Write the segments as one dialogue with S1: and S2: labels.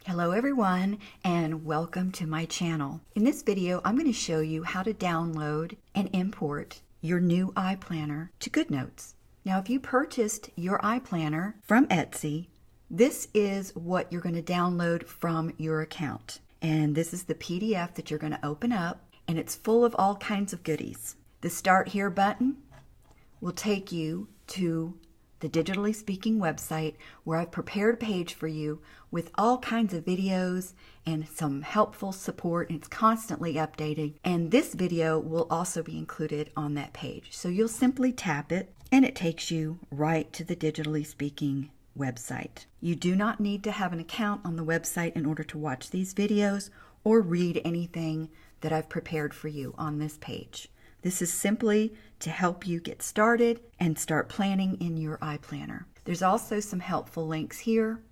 S1: Hello everyone, and welcome to my channel. In this video, I'm going to show you how to download and import your new iPlanner to GoodNotes. Now, if you purchased your iPlanner from Etsy, this is what you're going to download from your account. And this is the PDF that you're going to open up, and it's full of all kinds of goodies. The Start Here button will take you to the Digitally Speaking website, where I've prepared a page for you with all kinds of videos and some helpful support, and it's constantly updating. And this video will also be included on that page. So you'll simply tap it and it takes you right to the Digitally Speaking website. You do not need to have an account on the website in order to watch these videos or read anything that I've prepared for you on this page. This is simply to help you get started and start planning in your iPlanner. There's also some helpful links here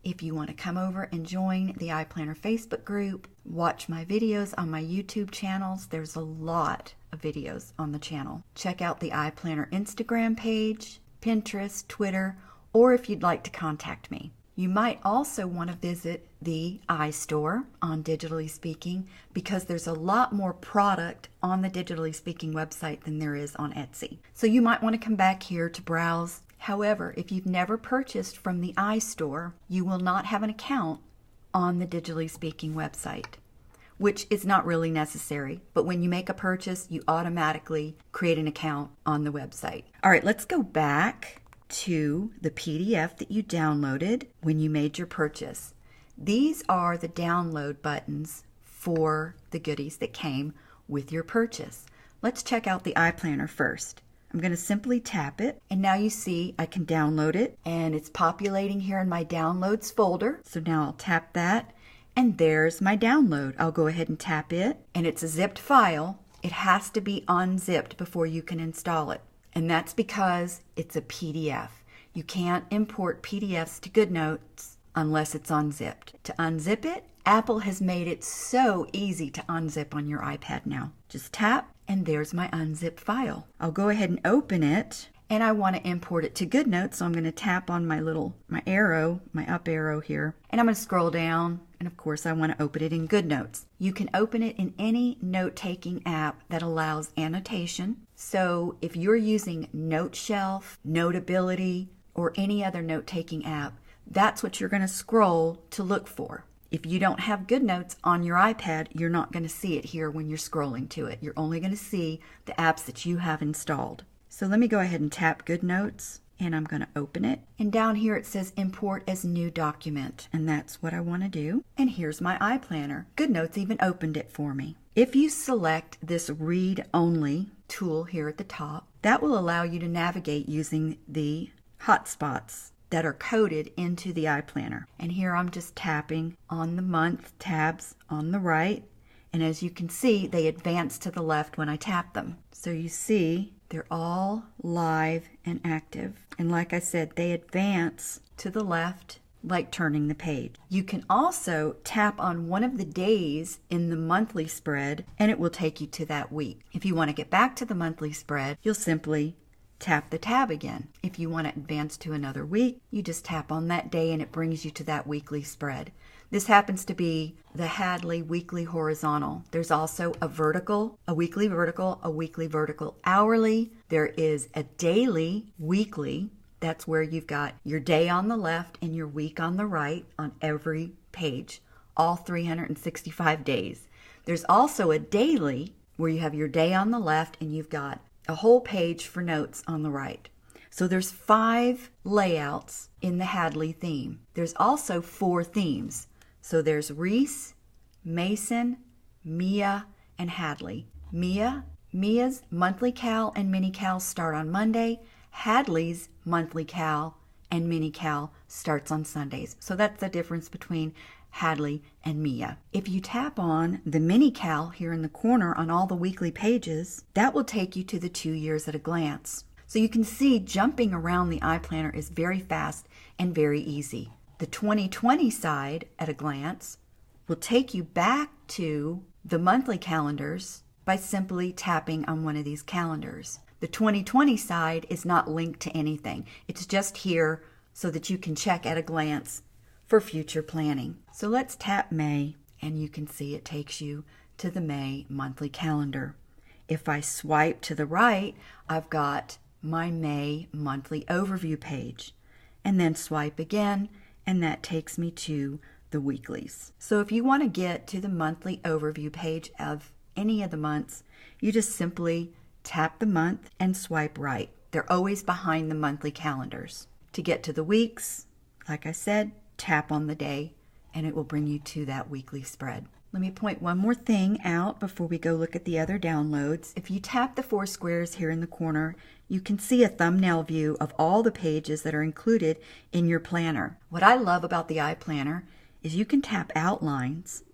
S1: if you want to come over and join the iPlanner Facebook group, watch my videos on my YouTube channels. There's a lot of videos on the channel. Check out the iPlanner Instagram page, Pinterest, Twitter, or if you'd like to contact me. You might also want to visit the iStore on Digitally Speaking, because there's a lot more product on the Digitally Speaking website than there is on Etsy. So you might want to come back here to browse. However, if you've never purchased from the iStore, you will not have an account on the Digitally Speaking website, which is not really necessary. But when you make a purchase, you automatically create an account on the website. All right, let's go back to the PDF that you downloaded when you made your purchase. These are the download buttons for the goodies that came with your purchase. Let's check out the iPlanner first. I'm going to simply tap it, and now you see I can download it, and it's populating here in my downloads folder. So now I'll tap that, and there's my download. I'll go ahead and tap it, and it's a zipped file. It has to be unzipped before you can install it. And that's because it's a PDF. You can't import PDFs to GoodNotes unless it's unzipped. To unzip it, Apple has made it so easy to unzip on your iPad now. Just tap, and there's my unzipped file. I'll go ahead and open it, and I want to import it to GoodNotes, so I'm going to tap on my arrow, my up arrow here, and I'm going to scroll down, and of course I want to open it in GoodNotes. You can open it in any note-taking app that allows annotation. So if you're using NoteShelf, Notability, or any other note-taking app, that's what you're going to scroll to look for. If you don't have GoodNotes on your iPad, you're not going to see it here when you're scrolling to it. You're only going to see the apps that you have installed. So let me go ahead and tap GoodNotes, and I'm going to open it. And down here it says import as new document, and that's what I want to do. And here's my iPlanner. GoodNotes even opened it for me. If you select this read only tool here at the top, that will allow you to navigate using the hotspots that are coded into the iPlanner. And here I'm just tapping on the month tabs on the right, and as you can see, they advance to the left when I tap them. So you see they're all live and active, and like I said, they advance to the left like turning the page. You can also tap on one of the days in the monthly spread, and it will take you to that week. If you want to get back to the monthly spread, you'll simply tap the tab again. If you want to advance to another week, you just tap on that day and it brings you to that weekly spread. This happens to be the Hadley weekly horizontal. There's also a vertical, a weekly vertical hourly. There is a daily weekly. That's where you've got your day on the left and your week on the right on every page, all 365 days. There's also a daily where you have your day on the left and you've got a whole page for notes on the right. So there's 5 layouts in the Hadley theme. There's also 4 themes. So there's Reese, Mason, Mia, and Hadley. Mia's monthly cal and mini cal start on Monday. Hadley's monthly cal and mini cal starts on Sundays. So that's the difference between Hadley and Mia. If you tap on the mini cal here in the corner on all the weekly pages, that will take you to the 2 years at a glance. So you can see jumping around the iPlanner is very fast and very easy. The 2020 side at a glance will take you back to the monthly calendars by simply tapping on one of these calendars. The 2020 side is not linked to anything. It's just here so that you can check at a glance for future planning. So let's tap May, and you can see it takes you to the May monthly calendar. If I swipe to the right, I've got my May monthly overview page, and then swipe again, and that takes me to the weeklies. So if you want to get to the monthly overview page of any of the months, you just simply tap the month and swipe right. They're always behind the monthly calendars. To get to the weeks, like I said, tap on the day and it will bring you to that weekly spread. Let me point one more thing out before we go look at the other downloads. If you tap the 4 squares here in the corner, you can see a thumbnail view of all the pages that are included in your planner. What I love about the iPlanner is you can tap outlines,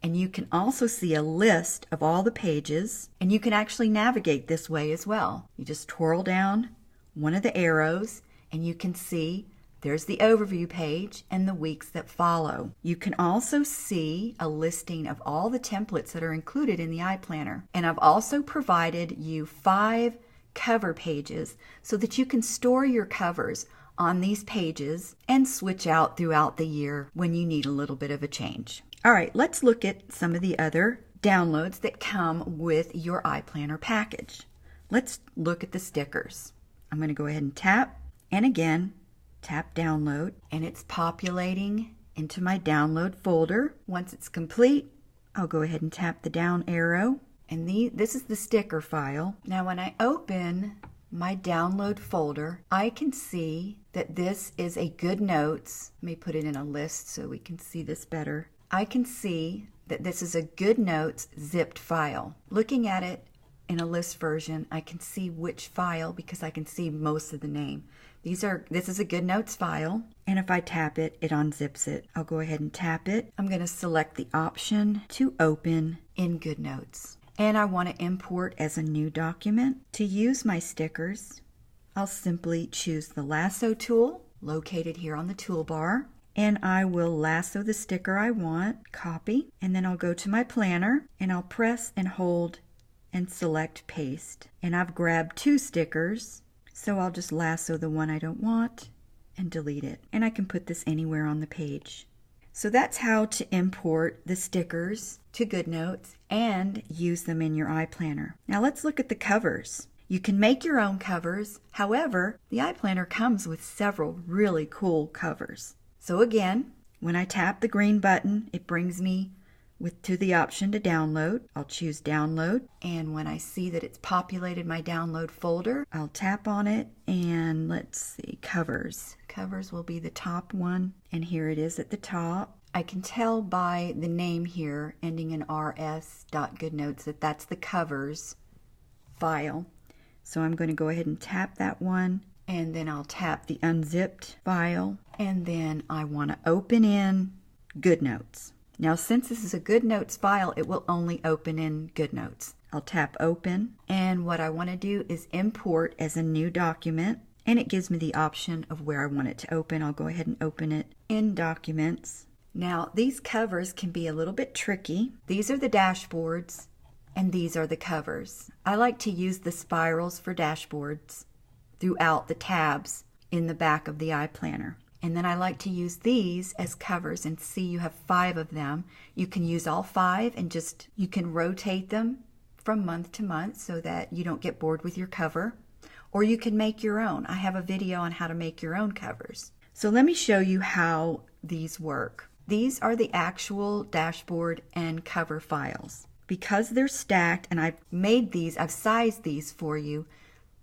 S1: and you can also see a list of all the pages, and you can actually navigate this way as well. You just twirl down one of the arrows and you can see there's the overview page and the weeks that follow. You can also see a listing of all the templates that are included in the iPlanner. And I've also provided you 5 cover pages so that you can store your covers on these pages and switch out throughout the year when you need a little bit of a change. All right, let's look at some of the other downloads that come with your iPlanner package. Let's look at the stickers. I'm going to go ahead and tap, and again, tap download, and it's populating into my download folder. Once it's complete, I'll go ahead and tap the down arrow, and this is the sticker file. Now when I open my download folder, I can see that this is a Good Notes. Let me put it in a list so we can see this better. I can see that this is a Good Notes zipped file. Looking at it in a list version, I can see which file because I can see most of the name. This is a Good Notes file, and if I tap it, it unzips it. I'll go ahead and tap it. I'm going to select the option to open in Good Notes. And I want to import as a new document. To use my stickers, I'll simply choose the lasso tool located here on the toolbar, and I will lasso the sticker I want, copy, and then I'll go to my planner and I'll press and hold and select paste. And I've grabbed 2 stickers, so I'll just lasso the one I don't want and delete it. And I can put this anywhere on the page. So that's how to import the stickers to GoodNotes and use them in your iPlanner. Now let's look at the covers. You can make your own covers. However, the iPlanner comes with several really cool covers. So again, when I tap the green button, it brings me to the option to download. I'll choose download, and when I see that it's populated my download folder, I'll tap on it, and let's see, covers. Covers will be the top one, and here it is at the top. I can tell by the name here ending in rs.goodnotes that that's the covers file. So I'm going to go ahead and tap that one, and then I'll tap the unzipped file, and then I want to open in GoodNotes. Now since this is a GoodNotes file, it will only open in GoodNotes. I'll tap open, and what I want to do is import as a new document, and it gives me the option of where I want it to open. I'll go ahead and open it in Documents. Now these covers can be a little bit tricky. These are the dashboards and these are the covers. I like to use the spirals for dashboards throughout the tabs in the back of the iPlanner. And then I like to use these as covers, and see you have 5 of them. You can use all 5 and you can rotate them from month to month so that you don't get bored with your cover. Or you can make your own. I have a video on how to make your own covers. So let me show you how these work. These are the actual dashboard and cover files. Because they're stacked, and I've sized these for you.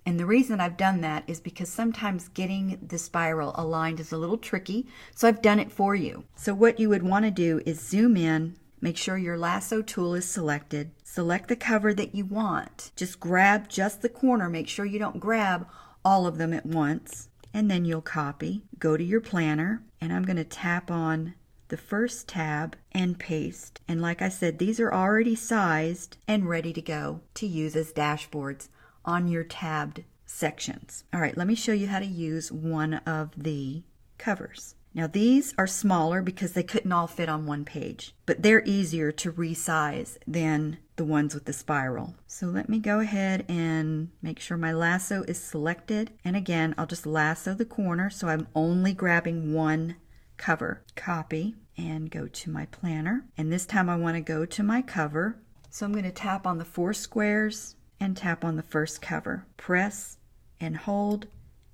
S1: And the reason I've done that is because sometimes getting the spiral aligned is a little tricky, so I've done it for you. So what you would want to do is zoom in, make sure your lasso tool is selected, select the cover that you want. Just grab just the corner, make sure you don't grab all of them at once, and then you'll copy. Go to your planner, and I'm going to tap on the first tab and paste. And like I said, these are already sized and ready to go to use as dashboards on your tabbed sections. All right, let me show you how to use one of the covers. Now these are smaller because they couldn't all fit on one page, but they're easier to resize than the ones with the spiral. So let me go ahead and make sure my lasso is selected. And again, I'll just lasso the corner so I'm only grabbing one cover. Copy and go to my planner. And this time I want to go to my cover. So I'm going to tap on the 4 squares and tap on the first cover. Press and hold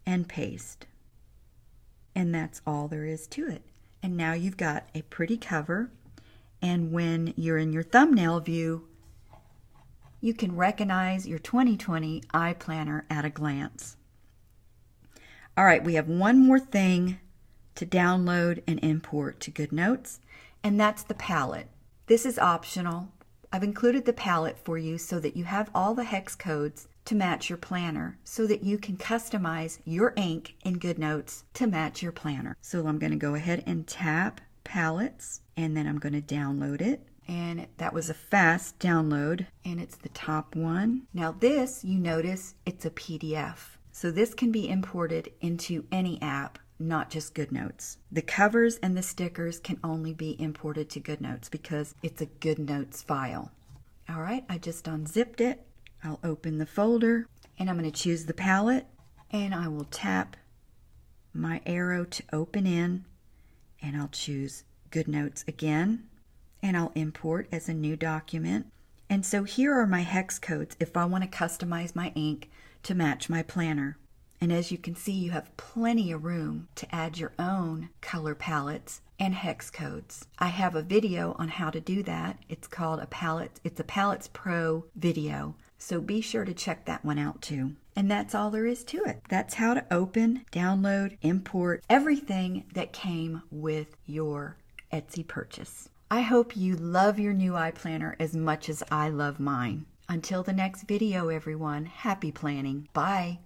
S1: and paste. And that's all there is to it. And now you've got a pretty cover. And when you're in your thumbnail view, you can recognize your 2020 iPlanner at a glance. All right, we have one more thing to download and import to GoodNotes, and that's the palette. This is optional. I've included the palette for you so that you have all the hex codes to match your planner so that you can customize your ink in GoodNotes to match your planner. So I'm going to go ahead and tap palettes, and then I'm going to download it. And that was a fast download, and it's the top one. Now this, you notice, it's a PDF. So this can be imported into any app, not just GoodNotes. The covers and the stickers can only be imported to GoodNotes because it's a GoodNotes file. All right, I just unzipped it. I'll open the folder, and I'm going to choose the palette, and I will tap my arrow to open in, and I'll choose GoodNotes again, and I'll import as a new document. And so here are my hex codes if I want to customize my ink to match my planner. And as you can see, you have plenty of room to add your own color palettes and hex codes. I have a video on how to do that. It's called it's a Palettes Pro video. So be sure to check that one out too. And that's all there is to it. That's how to open, download, import everything that came with your Etsy purchase. I hope you love your new iPlanner as much as I love mine. Until the next video, everyone, happy planning. Bye.